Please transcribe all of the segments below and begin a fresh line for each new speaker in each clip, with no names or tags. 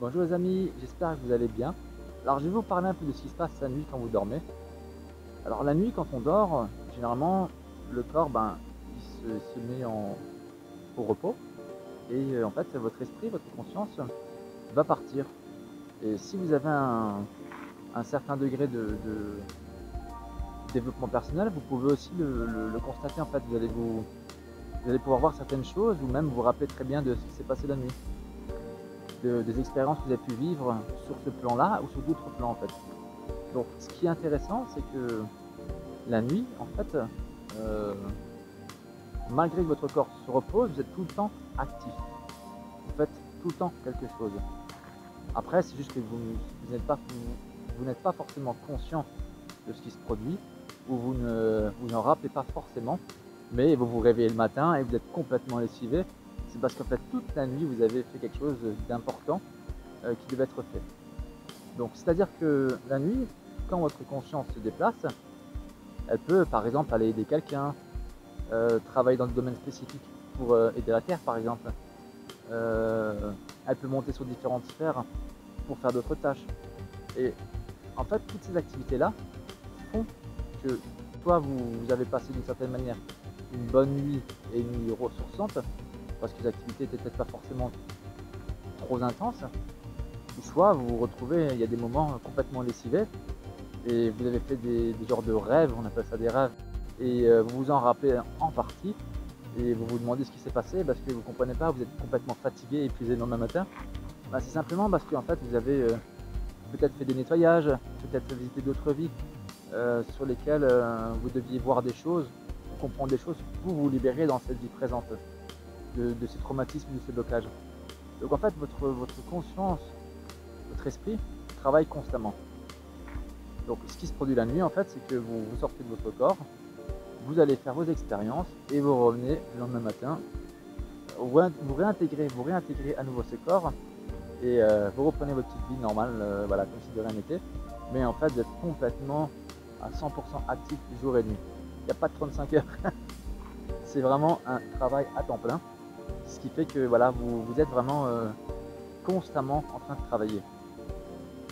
Bonjour les amis, j'espère que vous allez bien. Alors je vais vous parler un peu de ce qui se passe la nuit quand vous dormez. Alors la nuit quand on dort, généralement le corps il se met au repos et en fait votre esprit, votre conscience va partir. Et si vous avez un certain degré de développement personnel, vous pouvez aussi le constater en fait. Vous allez pouvoir voir certaines choses ou même vous rappeler très bien de ce qui s'est passé la nuit. Des expériences que vous avez pu vivre sur ce plan-là ou sur d'autres plans en fait. Donc ce qui est intéressant, c'est que la nuit, en fait, euh, malgré que votre corps se repose, vous êtes tout le temps actif. Vous faites tout le temps quelque chose. Après, c'est juste que vous n'êtes pas forcément conscient de ce qui se produit, ou vous n'en rappelez pas forcément, mais vous vous réveillez le matin et vous êtes complètement lessivé. C'est parce qu'en fait, toute la nuit, vous avez fait quelque chose d'important qui devait être fait. Donc, c'est-à-dire que la nuit, quand votre conscience se déplace, elle peut par exemple aller aider quelqu'un, travailler dans des domaines spécifiques pour aider la Terre par exemple. Elle peut monter sur différentes sphères pour faire d'autres tâches. Et en fait, toutes ces activités-là font que soit vous avez passé d'une certaine manière une bonne nuit et une nuit ressourçante, parce que les activités n'étaient peut-être pas forcément trop intenses, ou soit vous vous retrouvez, il y a des moments complètement lessivés, et vous avez fait des genres de rêves, on appelle ça des rêves, et vous vous en rappelez en partie, et vous vous demandez ce qui s'est passé parce que vous ne comprenez pas, vous êtes complètement fatigué, épuisé le lendemain matin. C'est simplement parce qu'en fait vous avez peut-être fait des nettoyages, peut-être visité d'autres vies sur lesquelles vous deviez voir des choses, comprendre des choses pour vous libérer dans cette vie présente de ces traumatismes, de ces blocages. Donc en fait votre conscience, votre esprit travaille constamment. Donc ce qui se produit la nuit en fait, c'est que vous sortez de votre corps, vous allez faire vos expériences et vous revenez le lendemain matin, vous réintégrez à nouveau ce corps et vous reprenez votre petite vie normale, voilà, comme si de rien n'était. Mais en fait, vous êtes complètement à 100% actif jour et nuit. Il n'y a pas de 35 heures. C'est vraiment un travail à temps plein, ce qui fait que voilà, vous êtes vraiment constamment en train de travailler.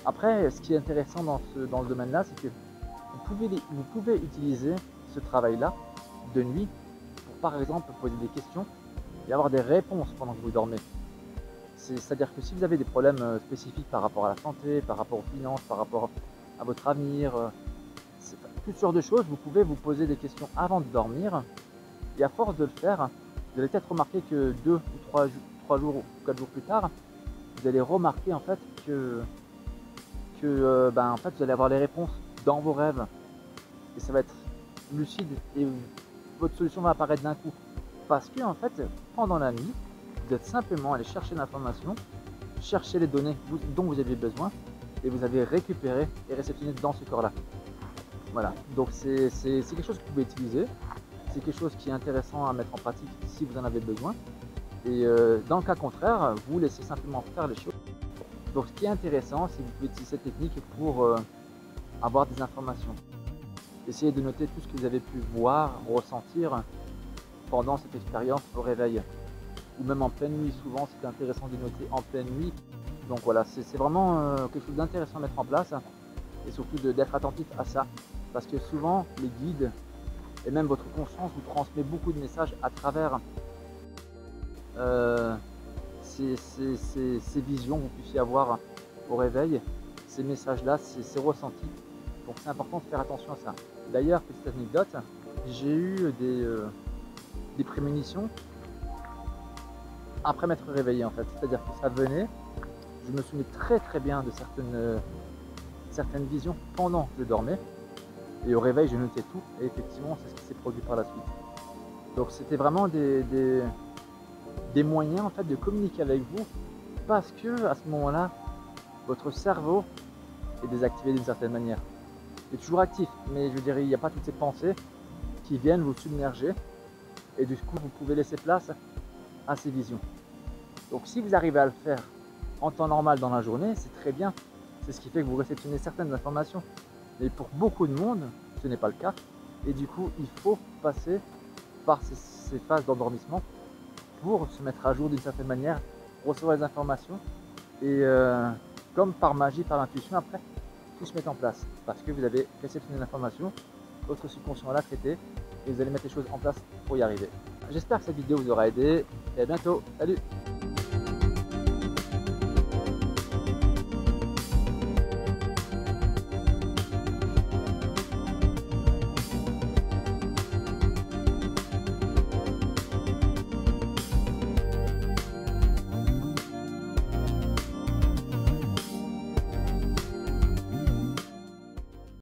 Après, ce qui est intéressant dans le domaine-là, c'est que vous pouvez utiliser ce travail-là de nuit pour par exemple poser des questions et avoir des réponses pendant que vous dormez. C'est-à-dire que si vous avez des problèmes spécifiques par rapport à la santé, par rapport aux finances, par rapport à votre avenir, toutes sortes de choses, vous pouvez vous poser des questions avant de dormir. Et à force de le faire, vous allez peut-être remarquer que 2 ou 3 jours ou 4 jours plus tard, vous allez remarquer en fait que en fait, vous allez avoir les réponses dans vos rêves. Et ça va être lucide et votre solution va apparaître d'un coup. Parce que en fait, pendant la nuit, vous êtes simplement allé chercher l'information, chercher les données dont vous aviez besoin et vous avez récupéré et réceptionné dans ce corps-là. Voilà, donc c'est quelque chose que vous pouvez utiliser, c'est quelque chose qui est intéressant à mettre en pratique si vous en avez besoin. Et dans le cas contraire, vous laissez simplement faire les choses. Donc ce qui est intéressant, c'est que vous pouvez utiliser cette technique pour avoir des informations. Essayez de noter tout ce que vous avez pu voir, ressentir pendant cette expérience au réveil. Ou même en pleine nuit, souvent c'est intéressant de noter en pleine nuit. Donc voilà, c'est vraiment quelque chose d'intéressant à mettre en place et surtout d'être attentif à ça. Parce que souvent les guides et même votre conscience vous transmet beaucoup de messages à travers ces visions que vous puissiez avoir au réveil, ces messages-là, ces ressentis. Donc c'est important de faire attention à ça. D'ailleurs, petite anecdote, j'ai eu des prémonitions après m'être réveillé en fait. C'est-à-dire que ça venait, je me souvenais très bien de certaines visions pendant que je dormais. Et au réveil, je notais tout. Et effectivement, c'est ce qui s'est produit par la suite. Donc c'était vraiment des moyens en fait de communiquer avec vous parce que à ce moment-là, votre cerveau est désactivé d'une certaine manière. Il est toujours actif, mais je dirais il n'y a pas toutes ces pensées qui viennent vous submerger et du coup vous pouvez laisser place à ces visions. Donc si vous arrivez à le faire en temps normal dans la journée, c'est très bien. C'est ce qui fait que vous réceptionnez certaines informations. Mais pour beaucoup de monde, ce n'est pas le cas. Et du coup, il faut passer par ces phases d'endormissement pour se mettre à jour d'une certaine manière, recevoir les informations
Et comme par magie, par intuition, après, tout se met en place. Parce que vous avez réceptionné l'information, votre subconscient l'a traité, et vous allez mettre les choses en place pour y arriver. J'espère que cette vidéo vous aura aidé, et à bientôt. Salut!